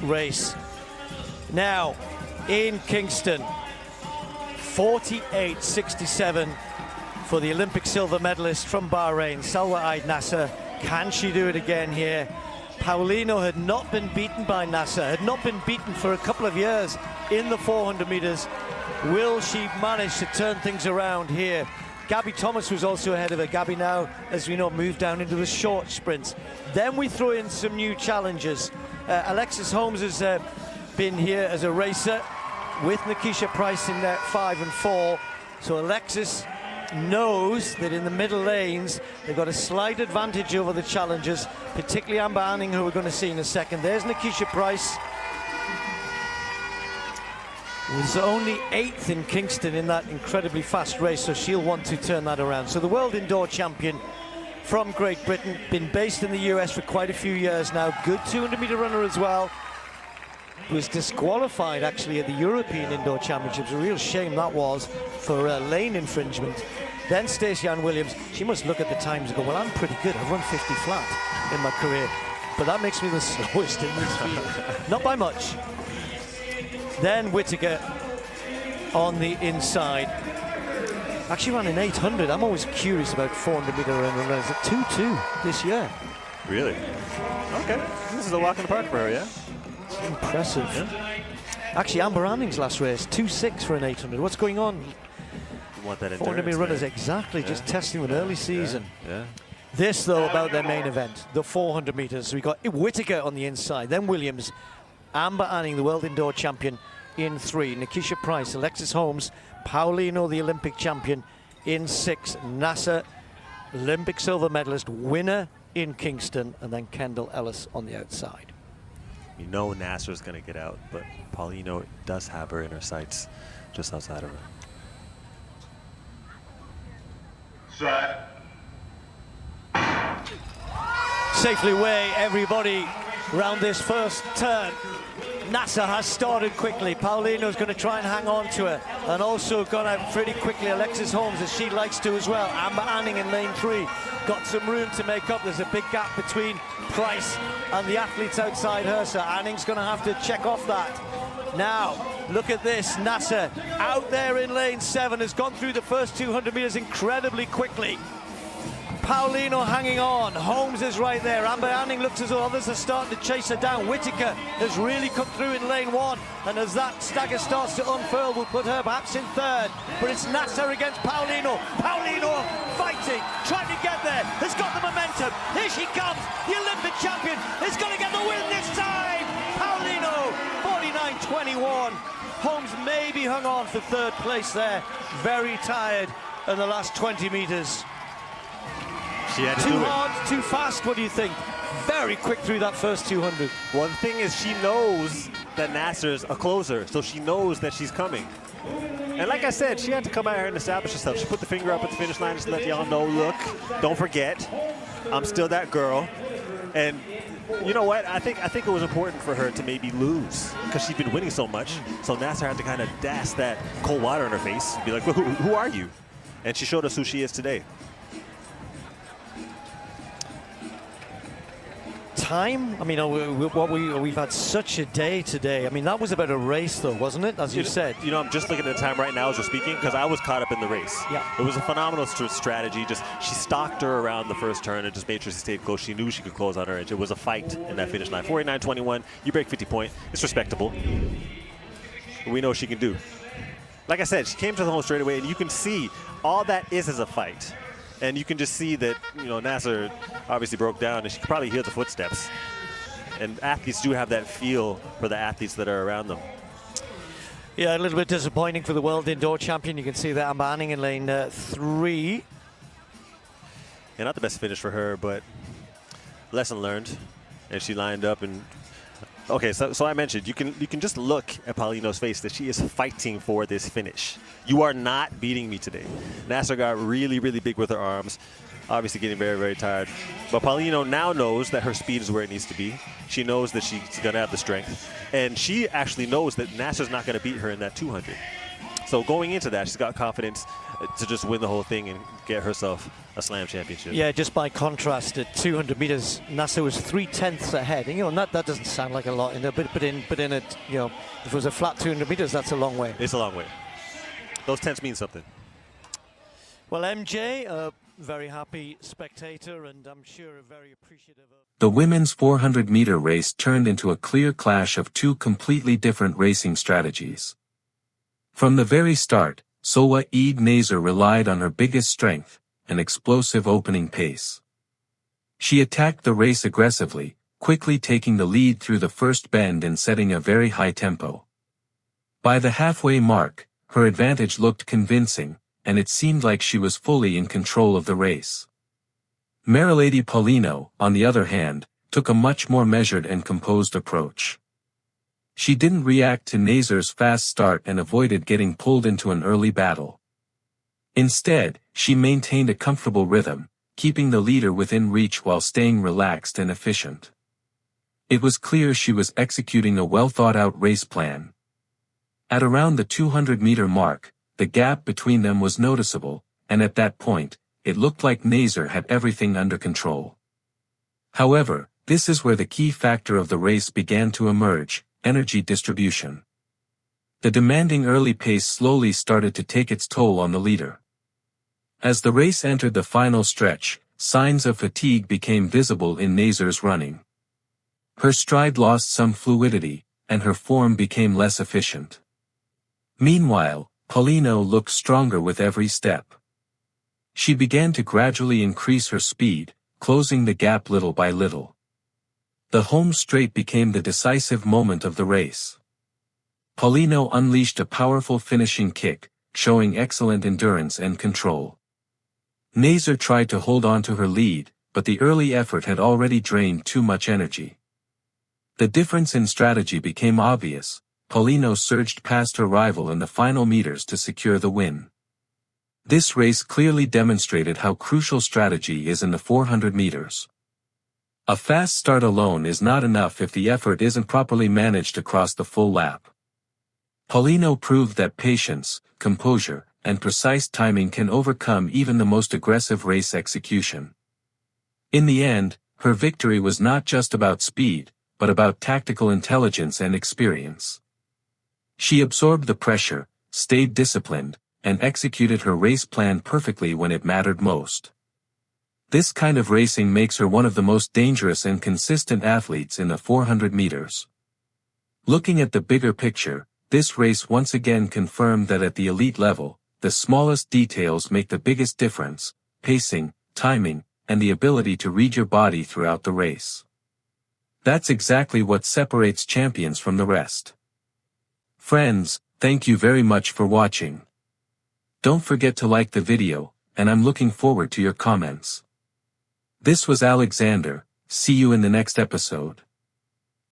race. Now, in Kingston, 48.67 for the Olympic silver medalist from Bahrain, Salwa Eid Naser. Can she do it again here? Paulino had not been beaten by Naser, had not been beaten for a couple of years in the 400 meters. Will she manage to turn things around here? Gabby Thomas was also ahead of her. Gabby now, as we know, moved down into the short sprints. Then we throw in some new challengers. Alexis Holmes has been here as a racer with Nikisha Price in there 5 and 4. So Alexis knows that in the middle lanes they've got a slight advantage over the challengers, particularly Amber Anning, who we're going to see in a second. There's Nikisha Price. Was only 8th in Kingston in that incredibly fast race, so she'll want to turn that around. So the world indoor champion from Great Britain, been based in the US for quite a few years now. Good 200-meter runner as well. Was disqualified actually at the European Indoor Championships. A real shame that was for lane infringement. Then Stacey Ann Williams, she must look at the times and go, well, I'm pretty good. I've run 50 flat in my career. But that makes me the slowest in this field. Not by much. Then Whittaker on the inside. Actually ran an 800. I'm always curious about 400-meter runners at 2.2 this year. Really? Okay. This is a walk in the park for her, yeah? It's impressive. Yeah. Actually, Amber Anning's last race, 2.6 for an 800. What's going on? You want that 400-meter runners, exactly. Yeah. Just testing them in early season. Yeah. This, though, about their main event, the 400 meters. We got Whittaker on the inside, then Williams, Amber Anning, the world indoor champion, in 3. Nikisha Price, Alexis Holmes, Paulino, the Olympic champion, in 6. Naser, Olympic silver medalist, winner in Kingston, and then Kendall Ellis on the outside. You know Naser's going to get out, but Paulino does have her in her sights just outside of her. Set. Safely away, everybody, round this first turn. Naser has started quickly. Paulino's going to try and hang on to her, and also gone out pretty quickly Alexis Holmes, as she likes to as well. Amber Anning in lane 3 got some room to make up. There's a big gap between Price and the athletes outside her, so Anning's going to have to check off that. Now, look at this. Naser out there in lane 7 has gone through the first 200 meters incredibly quickly. Paulino hanging on. Holmes is right there. Amber Anning looks as though others are starting to chase her down. Whittaker has really come through in lane 1, and as that stagger starts to unfurl, we'll put her perhaps in 3rd. But it's Naser against Paulino. Paulino fighting, trying to get there. Has got the momentum. Here she comes. The Olympic champion is going to get the win this time. Paulino, 49.21. Holmes maybe hung on for 3rd place there. Very tired in the last 20 meters. She had to too do hard, too fast, what do you think? Very quick through that first 200. Well, the thing is, she knows that Naser's a closer, so she knows that she's coming. And like I said, she had to come out here and establish herself. She put the finger up at the finish line just to let y'all know, look, don't forget, I'm still that girl. And you know what? I think it was important for her to maybe lose because she'd been winning so much. So Naser had to kind of dash that cold water in her face, be like, well, who are you? And she showed us who she is today. Time? I mean, we've had such a day today. I mean, that was about a race, though, wasn't it? As you said. You know, I'm just looking at the time right now as we're speaking because I was caught up in the race. Yeah. It was a phenomenal strategy. Just she stalked her around the first turn and just made sure she stayed close. She knew she could close on her edge. It was a fight in that finish line. 49.21. You break 50 point. It's respectable. We know what she can do. Like I said, she came to the home straight away, and you can see all that is a fight. And you can just see that, you know, Naser obviously broke down, and she could probably hear the footsteps. And athletes do have that feel for the athletes that are around them. Yeah, a little bit disappointing for the world indoor champion. You can see that Amber Anning in lane 3. Yeah, not the best finish for her, but lesson learned. And she lined up and... Okay, so I mentioned, you can just look at Paulino's face that she is fighting for this finish. You are not beating me today. Naser got really, really big with her arms, obviously getting very, very tired. But Paulino now knows that her speed is where it needs to be. She knows that she's going to have the strength. And she actually knows that Naser's not going to beat her in that 200. So going into that, she's got confidence to just win the whole thing and get herself a slam championship. Yeah, just by contrast, at 200 meters, Naser was 3/10 ahead. And, and that doesn't sound like a lot, but in it, if it was a flat 200 meters, that's a long way. It's a long way. Those tenths mean something. Well, MJ, a very happy spectator, and I'm sure very appreciative of. The women's 400-meter race turned into a clear clash of two completely different racing strategies. From the very start, Salwa Eid Naser relied on her biggest strength, an explosive opening pace. She attacked the race aggressively, quickly taking the lead through the first bend and setting a very high tempo. By the halfway mark, her advantage looked convincing, and it seemed like she was fully in control of the race. Marileidy Paulino, on the other hand, took a much more measured and composed approach. She didn't react to Naser's fast start and avoided getting pulled into an early battle. Instead, she maintained a comfortable rhythm, keeping the leader within reach while staying relaxed and efficient. It was clear she was executing a well-thought-out race plan. At around the 200-meter mark, the gap between them was noticeable, and at that point, it looked like Naser had everything under control. However, this is where the key factor of the race began to emerge: energy distribution. The demanding early pace slowly started to take its toll on the leader. As the race entered the final stretch, signs of fatigue became visible in Naser's running. Her stride lost some fluidity, and her form became less efficient. Meanwhile, Paulino looked stronger with every step. She began to gradually increase her speed, closing the gap little by little. The home straight became the decisive moment of the race. Paulino unleashed a powerful finishing kick, showing excellent endurance and control. Naser tried to hold on to her lead, but the early effort had already drained too much energy. The difference in strategy became obvious. Paulino surged past her rival in the final meters to secure the win. This race clearly demonstrated how crucial strategy is in the 400 meters. A fast start alone is not enough if the effort isn't properly managed across the full lap. Paulino proved that patience, composure, and precise timing can overcome even the most aggressive race execution. In the end, her victory was not just about speed, but about tactical intelligence and experience. She absorbed the pressure, stayed disciplined, and executed her race plan perfectly when it mattered most. This kind of racing makes her one of the most dangerous and consistent athletes in the 400 meters. Looking at the bigger picture, this race once again confirmed that at the elite level, the smallest details make the biggest difference: pacing, timing, and the ability to read your body throughout the race. That's exactly what separates champions from the rest. Friends, thank you very much for watching. Don't forget to like the video, and I'm looking forward to your comments. This was Alexander. See you in the next episode.